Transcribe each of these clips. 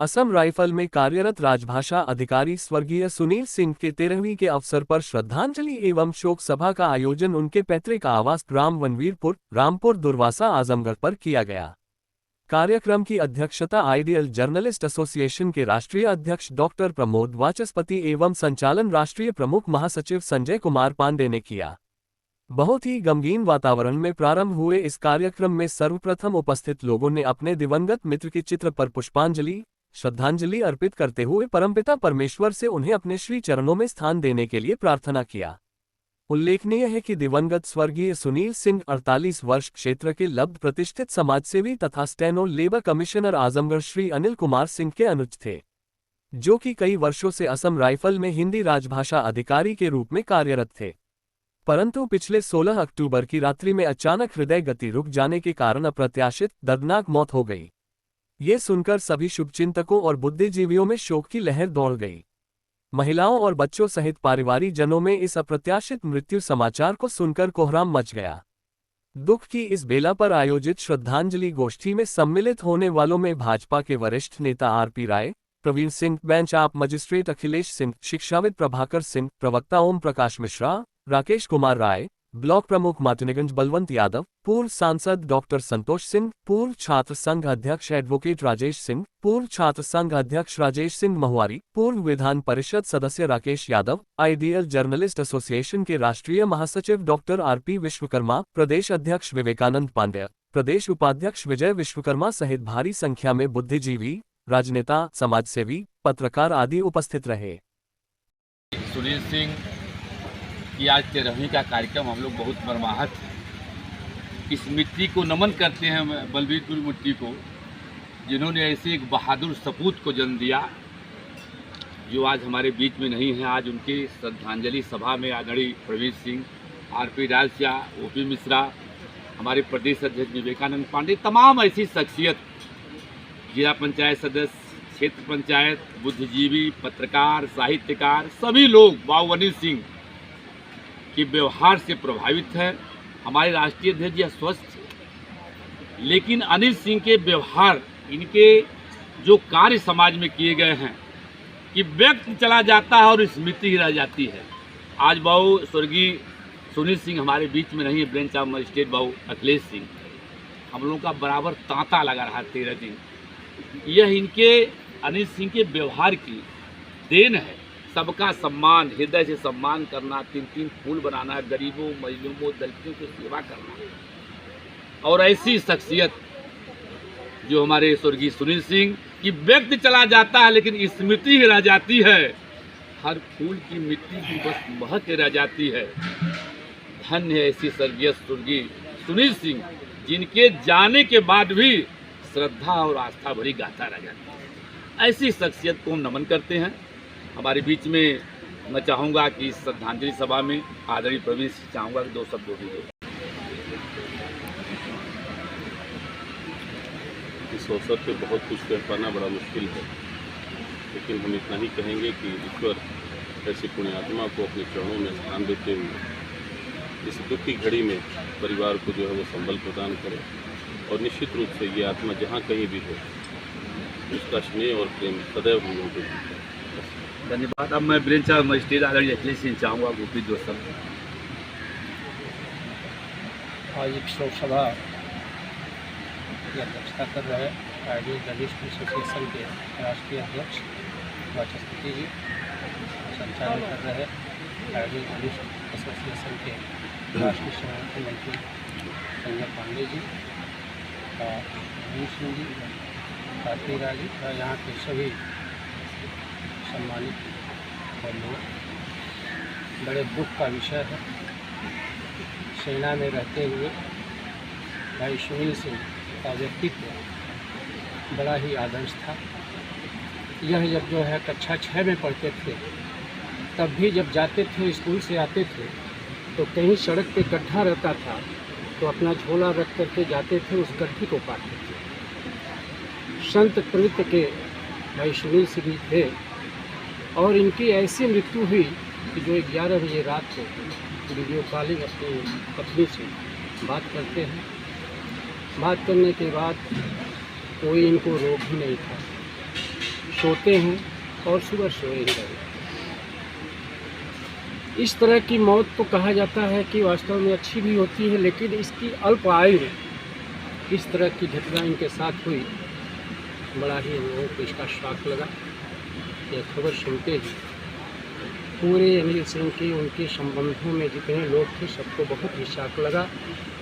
Assam rifle में कार्यरत राजभाषा अधिकारी स्वर्गीय सुनील सिंह के 13वीं के अवसर पर श्रद्धांजलि एवं शोक सभा का आयोजन उनके पैतृक आवास ग्राम वनवीरपुर, रामपुर दुर्वासा आजमगढ़ पर किया गया। कार्यक्रम की अध्यक्षता आइडियल जर्नलिस्ट एसोसिएशन के राष्ट्रीय अध्यक्ष डॉक्टर प्रमोद वाचस्पति एवं संचालन राष्ट्रीय प्रमुख महासचिव संजय कुमार पांडे ने किया। बहुत ही गमगीन वातावरण में प्रारंभ हुए इस कार्यक्रम में सर्वप्रथम उपस्थित लोगों ने अपने दिवंगत मित्र के चित्र पर पुष्पांजलि, श्रद्धांजलि अर्पित करते हुए परमपिता परमेश्वर से उन्हें अपने श्री चरणों में स्थान देने के लिए प्रार्थना किया। उल्लेखनीय है कि दिवंगत स्वर्गीय सुनील सिंह 48 वर्ष क्षेत्र के लब्ध प्रतिष्ठित समाजसेवी तथा steno labour commissioner Azamgarh Shri Anil Kumar Singh के अनुज थे, जो कि कई वर्षों से असम राइफल में हिंदी राजभाषा अधिकारी के रूप में कार्यरत थे। परंतु पिछले 16 अक्टूबर की रात्रि में अचानक हृदय गति रुक जाने के कारण अप्रत्याशित दर्दनाक मौत हो गई। ये सुनकर सभी शुभचिंतकों और बुद्धिजीवियों में शोक की लहर दौड़ गई। महिलाओं और बच्चों सहित पारिवारिक जनों में इस अप्रत्याशित मृत्यु समाचार को सुनकर कोहराम मच गया। दुख की इस बेला पर आयोजित श्रद्धांजलि गोष्ठी में सम्मिलित होने वालों में भाजपा के वरिष्ठ नेता आरपी राय, प्रवीण सिंह, बेंच आप मजिस्ट्रेट अखिलेश सिंह, शिक्षाविद प्रभाकर सिंह, प्रवक्ता ओम प्रकाश मिश्रा, राकेश कुमार राय, ब्लॉक प्रमुख मातुनेगंज बलवंत यादव, पूर्व सांसद डॉक्टर संतोष सिंह, पूर्व छात्र संघ अध्यक्ष एडवोकेट राजेश सिंह, पूर्व छात्र संघ अध्यक्ष राजेश सिंह महुआरी, पूर्व विधान परिषद सदस्य Rakesh Yadav, ideal journalist association के राष्ट्रीय महासचिव डॉक्टर आरपी विश्वकर्मा, प्रदेश अध्यक्ष विवेकानंद पांड्या, प्रदेश उपाध्यक्ष विजय विश्वकर्मा सहित भारी संख्या में बुद्धिजीवी, राजनेता, समाजसेवी, पत्रकार आदि उपस्थित रहे। सुनील सिंह की आज 13वीं का कार्यक्रम हम लोग बहुत मर्माहत इस मिट्टी को नमन करते हैं, बलवीरपुर मिट्टी को, जिन्होंने ऐसे एक बहादुर सपूत को जन्म दिया जो आज हमारे बीच में नहीं है। आज उनकी श्रद्धांजलि सभा में आदरणीय प्रवीण सिंह, आरपी राय, ओपी मिश्रा, हमारे प्रदेश अध्यक्ष विवेकानंद पांडे, तमाम ऐसी शख्सियत, जिला पंचायत सदस्य, क्षेत्र पंचायत, बुद्धिजीवी, पत्रकार, साहित्यकार, सभी लोग बाबू सिंह के व्यवहार से प्रभावित है। हमारे राष्ट्रीय अध्यक्ष जी स्वस्थ, लेकिन अनिल सिंह के व्यवहार, इनके जो कार्य समाज में किए गए हैं कि व्यक्ति चला जाता है और स्मृति ही रह जाती है। आज बाबू स्वर्गीय सुनील सिंह हमारे बीच में नहीं है, बेंच ऑफ मजिस्ट्रेट बाबू अखिलेश सिंह, हम लोगों का बराबर तांता लगा रहा 13 दिन। यह इनके अनिल सिंह के व्यवहार की देन है। सबका सम्मान, हृदय से सम्मान करना, 3-3 फूल बनाना, गरीबों, मजलूमों, दलितों की सेवा करना, और ऐसी शख्सियत जो हमारे स्वर्गीय सुनील सिंह की व्यक्ति चला जाता है लेकिन स्मृति ही रह जाती है, हर फूल की मिट्टी की बस महक रह जाती है। धन्य है ऐसी स्वर्गीय सुनील सिंह, जिनके जाने के बाद भी श्रद्धा और आस्था भरी गाथा रह जाती है। ऐसी शख्सियत को हम नमन करते हैं। हमारे बीच में मैं चाहूँगा कि इस श्रद्धांजलि सभा में आदरणीय प्रवीण सिंह चाहूँगा कि 2 शब्द बोल दीजिए। इस अवसर पे बहुत कुछ कह पाना बड़ा मुश्किल है, लेकिन हम इतना ही कहेंगे कि ईश्वर ऐसी पुण्यात्मा को अपने चरणों में स्थान देते हुए इस दुख की घड़ी में परिवार को जो है वो संबल प्रदान करे, और निश्चित रूप से ये आत्मा जहाँ कहीं भी हो उसका स्नेह और प्रेम सदैव हम लोगों को। धन्यवाद। अब मैं बेंच ऑफ मजिस्ट्रेट आदरणीय अखिलेश सिंह चाहूँगा वो भी 2 शब्द। आज एक शोक सभा की अध्यक्षता कर रहे आइडियल जर्नलिस्ट एसोसिएशन के राष्ट्रीय अध्यक्ष वाचस्पति जी, संचालन कर रहे आइडियल जर्नलिस्ट एसोसिएशन के राष्ट्रीय सभापति मंत्री संजय पांडे जी, प्रवीण सिंह जी, आरपी राय जी, और यहाँ के सभी सम्मानित और लोग। बड़े दुख का विषय है, सेना में रहते हुए भाई सुनील सिंह का व्यक्तित्व बड़ा ही आदर्श था। यह जब जो है कक्षा 6 में पढ़ते थे, तब भी जब जाते थे, स्कूल से आते थे, तो कहीं सड़क पे गड्ढा रहता था तो अपना झोला रख करके जाते थे, उस गड्ढे को पाते थे। संत प्रवृत्ति के भाई सुनील सिंह थे, और इनकी ऐसी मृत्यु हुई कि जो 11 बजे रात को वीडियो कॉलिंग अपनी पत्नी से बात करते हैं। बात करने के बाद कोई इनको रोग ही नहीं था। सोते हैं और सुबह सोए ही रहे। इस तरह की मौत तो कहा जाता है कि वास्तव में अच्छी भी होती है, लेकिन इसकी अल्प आयु में इस तरह की घटना इनके साथ हुई, बड़ा ही हम लोगों को इसका शॉक लगा। यह खबर सुनते ही पूरे अनिल सिंह के उनके संबंधों में जितने लोग थे सबको बहुत ही शॉक लगा।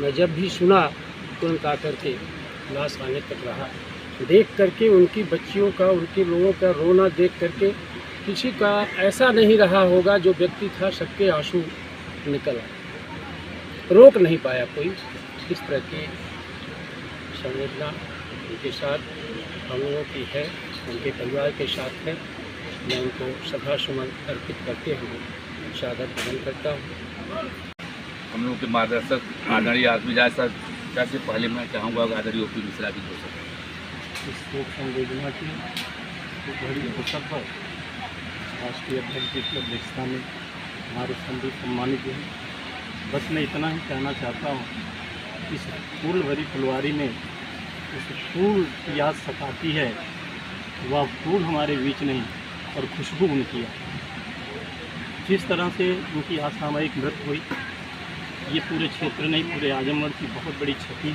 मैं जब भी सुना तुरंत आकर के लाश आने तक रहा, देख करके उनकी बच्चियों का, उनके लोगों का रोना देख करके किसी का ऐसा नहीं रहा होगा जो व्यक्ति था, सबके आंसू निकल आए, रोक नहीं पाया कोई। इस तरह की संवेदना उनके साथ हम लोगों की है, उनके परिवार के साथ है। मैं उनको श्रद्धा सुमन अर्पित करते हुए शहादत प्रदान करता हूँ। हम लोगों के मार्गदर्शक आदरणीय आरपी राय साहब, सबसे पहले मैं चाहूँगा आदरणीय ओपी मिश्रा जी हो सके। इस शोक संवेदना की बड़ी अवसर पर राष्ट्रीय अध्यक्ष जी की अध्यक्षता में हमारे संदीप सम्मानित हैं। बस मैं इतना ही कहना चाहता हूँ, इस फूल भरी फुलवारी में उस फूल की याद सताती है, वह फूल हमारे बीच नहीं और खुशबू उनकी है। जिस तरह से उनकी असामयिक मृत्यु हुई, ये पूरे क्षेत्र नहीं पूरे आजमगढ़ की बहुत बड़ी क्षति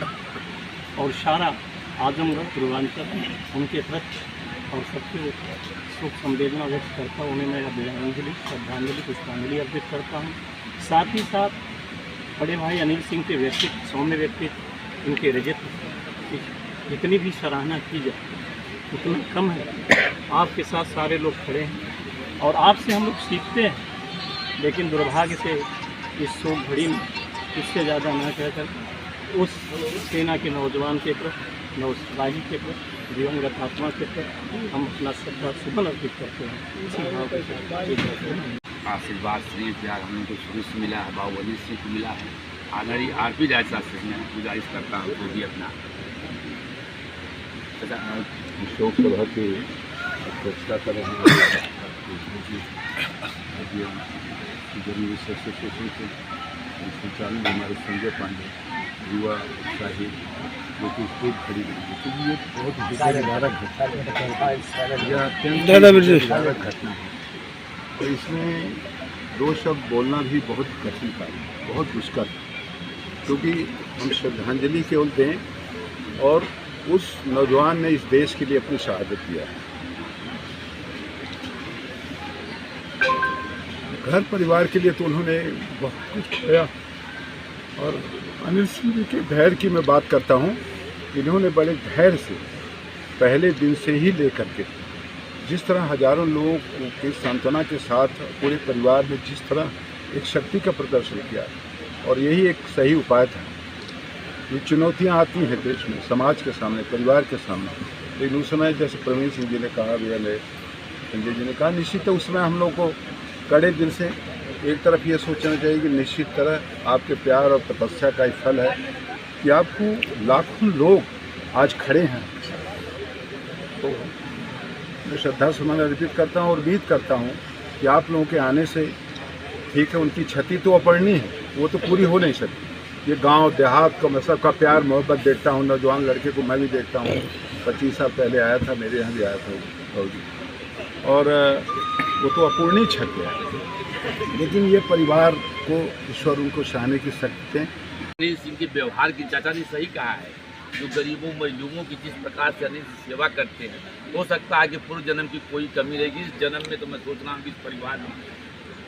और सारा आजमगढ़ पूर्वांचल उनके प्रति और सबके शोक संवेदना व्यक्त करता हूँ। उन्हें मैं विनयान्जलि, श्रद्धांजलि, पुष्पांजलि अर्पित करता हूँ। साथ ही साथ बड़े भाई अनिल सिंह के व्यक्तित्व, सौम्य व्यक्तित्व, उनके रजत जितनी भी सराहना की जाए उतना कम है। आपके साथ सारे लोग खड़े हैं और आपसे हम लोग सीखते हैं, लेकिन दुर्भाग्य से इस शोक घड़ी में इससे ज़्यादा न कहकर उस सेना के नौजवान के प्रति, नौसिपाही के प्रति, दिवंगत आत्मा के प्रति हम अपना श्रद्धा सुमन अर्पित करते हैं। इसी भाव के साथ आशीर्वाद स्नेह प्यार हम लोग को शुरू से मिला है, बाहुबली सिंह को मिला है। आदरणीय आरपी राय साहब से मैं गुजारिश करता हूँ वो भी अपना शोक सभा की अध्यक्षता कर रहे हैं जर्नलिस्ट एसोसिएशन के संचालन हमारे संजय पांडे, युवा शाही, जो कि खूब खड़ी रही, क्योंकि ये बहुत विचारधारक घटना है। तो इसमें दो शब्द बोलना भी बहुत कठिन कार्य, बहुत मुश्किल, क्योंकि हम श्रद्धांजलि केवल दें और उस नौजवान ने इस देश के लिए अपनी शहादत दिया है। घर परिवार के लिए तो उन्होंने बहुत कुछ किया, और अनिल सिंह जी के धैर्य की मैं बात करता हूँ। इन्होंने बड़े धैर्य से पहले दिन से ही लेकर के जिस तरह हजारों लोगों के सांत्वना के साथ पूरे परिवार ने जिस तरह एक शक्ति का प्रदर्शन किया, और यही एक सही उपाय था। ये चुनौतियाँ आती हैं देश में, समाज के सामने, परिवार के सामने, लेकिन उस समय जैसे प्रवीण सिंह जी ने कहा, भैया ने, संजय जी ने कहा, निश्चित है उस समय हम लोग को कड़े दिल से एक तरफ ये सोचना चाहिए कि निश्चित तरह आपके प्यार और तपस्या का ही फल है कि आपको लाखों लोग आज खड़े हैं। तो मैं श्रद्धा सुमन अर्पित करता हूँ और उम्मीद करता हूँ कि आप लोगों के आने से, ठीक है उनकी क्षति तो अपरणी है, वो तो पूरी हो नहीं सकती। ये गांव देहात को मैं सबका प्यार मोहब्बत देखता हूँ, नौजवान लड़के को मैं भी देखता हूँ। 25 साल पहले आया था, मेरे यहाँ भी आया था और वो तो अपूर्णीय क्षति है, लेकिन ये परिवार को ईश्वर उनको सहने की शक्ति दें। अनिल सिंह के व्यवहार की चाचा ने सही कहा है, जो गरीबों मजलूमों की जिस प्रकार से अनिल सेवा करते हैं, हो सकता है कि पूर्व जन्म की कोई कमी रहेगी। इस जन्म में तो मैं सोच रहा हूँ कि इस परिवार में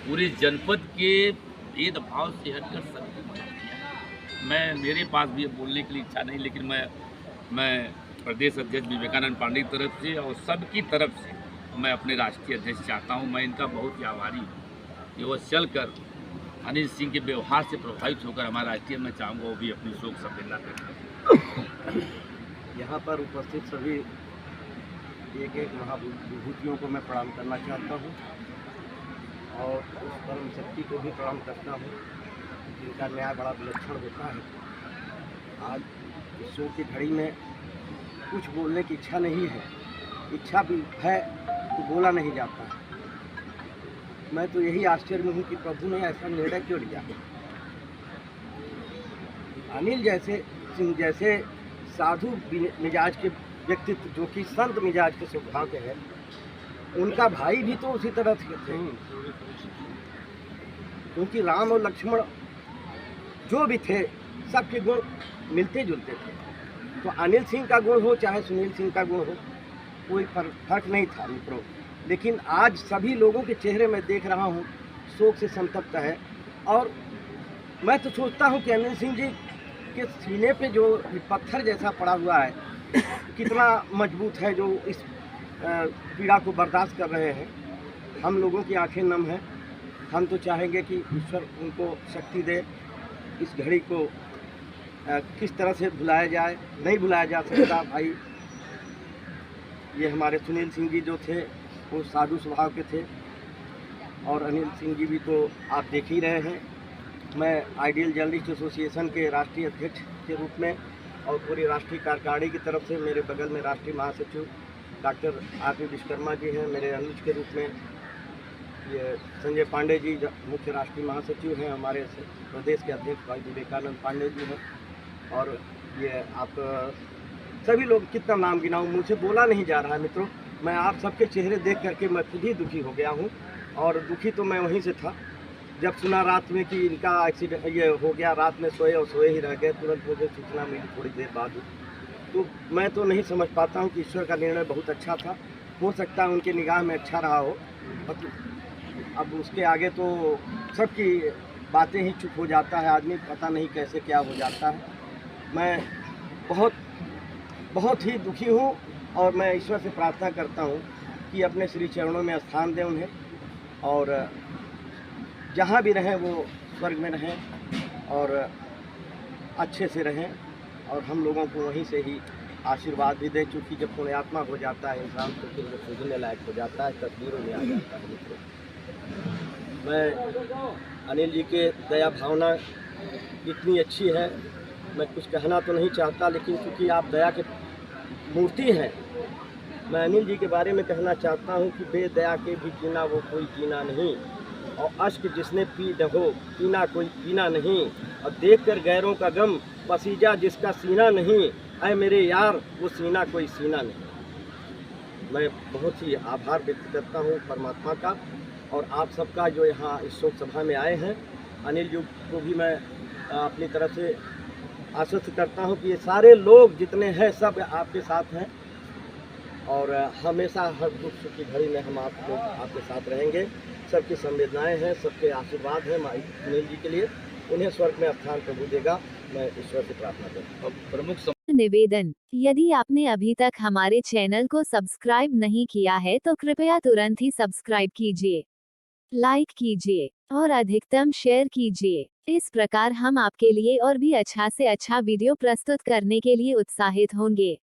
पूरे जनपद के भेदभाव से हटकर सकते। मैं मेरे पास भी बोलने के लिए इच्छा नहीं, लेकिन मैं प्रदेश अध्यक्ष विवेकानंद पांडे की तरफ से और सबकी तरफ से मैं अपने राष्ट्रीय अध्यक्ष चाहता हूँ, मैं इनका बहुत ही आभारी हूँ कि वो चल कर अनिल सिंह के व्यवहार से प्रभावित होकर हमारा राष्ट्रीय, मैं चाहूँगा वो भी अपनी शोक संवेदना करें। यहाँ पर उपस्थित सभी एक एक महाविभूतियों को मैं प्रणाम करना चाहता हूँ और उस परम शक्ति को भी प्रणाम करता हूँ जिनका न्याय बड़ा विलक्षण होता है। आज इस शोक की घड़ी में कुछ बोलने की इच्छा नहीं है, इच्छा भी है तो बोला नहीं जाता। मैं तो यही आश्चर्य में हूँ कि प्रभु ने ऐसा निर्णय क्यों लिया। अनिल जैसे सिंह जैसे साधु मिजाज के व्यक्तित्व, जो कि संत मिजाज के स्वभाव के हैं, उनका भाई भी तो उसी तरह से थे, क्योंकि राम और लक्ष्मण जो भी थे सबके गुण मिलते जुलते थे। तो अनिल सिंह का गुण हो चाहे सुनील सिंह का गुण हो, कोई फर्क नहीं था मित्रों। लेकिन आज सभी लोगों के चेहरे में देख रहा हूँ शोक से संतप्त है। और मैं तो सोचता हूँ कि अनिल सिंह जी के सीने पे जो पत्थर जैसा पड़ा हुआ है कितना मजबूत है, जो इस पीड़ा को बर्दाश्त कर रहे हैं। हम लोगों की आंखें नम हैं। हम तो चाहेंगे कि ईश्वर उनको शक्ति दे। इस घड़ी को किस तरह से भुलाया जाए, नहीं भुलाया जा सकता भाई। ये हमारे सुनील सिंह जी जो थे वो साधु स्वभाव के थे, और अनिल सिंह जी भी तो आप देख ही रहे हैं। मैं आइडियल जर्नलिस्ट एसोसिएशन के राष्ट्रीय अध्यक्ष के रूप में और पूरी राष्ट्रीय कार्यकारिणी की तरफ से मेरे बगल में राष्ट्रीय महासचिव डॉक्टर आर.पी. विश्वकर्मा जी हैं, मेरे अनुज के रूप में ये संजय पांडे जी मुख्य राष्ट्रीय महासचिव हैं, हमारे प्रदेश के अध्यक्ष भाई विवेकानंद पांडे जी हैं, और ये आप सभी लोग, कितना नाम गिनाऊं, मुझसे बोला नहीं जा रहा है मित्रों। मैं आप सबके चेहरे देख करके मैं खुद ही दुखी हो गया हूं, और दुखी तो मैं वहीं से था जब सुना रात में कि इनका एक्सीडेंट ये हो गया। रात में सोए और सोए ही रह गए, तुरंत मुझे सूचना मिली थोड़ी देर बाद। तो मैं तो नहीं समझ पाता हूं कि ईश्वर का निर्णय बहुत अच्छा था, हो सकता है उनके निगाह में अच्छा रहा हो। अब उसके आगे तो सबकी बातें ही चुप हो जाता है आदमी, पता नहीं कैसे क्या हो जाता है। मैं बहुत ही दुखी हूँ, और मैं ईश्वर से प्रार्थना करता हूँ कि अपने श्री चरणों में स्थान दें उन्हें, और जहाँ भी रहें वो स्वर्ग में रहें और अच्छे से रहें, और हम लोगों को वहीं से ही आशीर्वाद भी दें। चूँकि जब पुण्यात्मा हो जाता है इंसान तो फिर वो पूजने लायक हो जाता है, तस्वीरों में आ जाता है मित्रों। मैं अनिल जी के दया भावना इतनी अच्छी है, मैं कुछ कहना तो नहीं चाहता, लेकिन क्योंकि आप दया के मूर्ति हैं, मैं अनिल जी के बारे में कहना चाहता हूँ कि बेदया के भी जीना वो कोई जीना नहीं, और अश्क जिसने पी न हो पीना कोई पीना नहीं, और देखकर गैरों का गम पसीजा जिसका सीना नहीं, ऐ मेरे यार वो सीना कोई सीना नहीं। मैं बहुत ही आभार व्यक्त करता हूँ परमात्मा का, और आप सबका जो यहाँ इस शोक सभा में आए हैं। अनिल जी को भी मैं अपनी तरफ से आश्वस्त करता हूँ कि ये सारे लोग जितने हैं सब आपके साथ हैं, और हमेशा हर दुख सुख की घड़ी में हम आप लोग आपके साथ रहेंगे। सबकी संवेदनाएं हैं, सबके आशीर्वाद हैं अनिल जी के लिए, उन्हें स्वर्ग में स्थान प्रभु देगा। मैं ईश्वर से प्रार्थना करता हूँ। प्रमुख निवेदन, यदि आपने अभी तक हमारे चैनल को सब्सक्राइब नहीं किया है तो कृपया तुरंत ही सब्सक्राइब कीजिए, लाइक कीजिए और अधिकतम शेयर कीजिए। इस प्रकार हम आपके लिए और भी अच्छा से अच्छा वीडियो प्रस्तुत करने के लिए उत्साहित होंगे।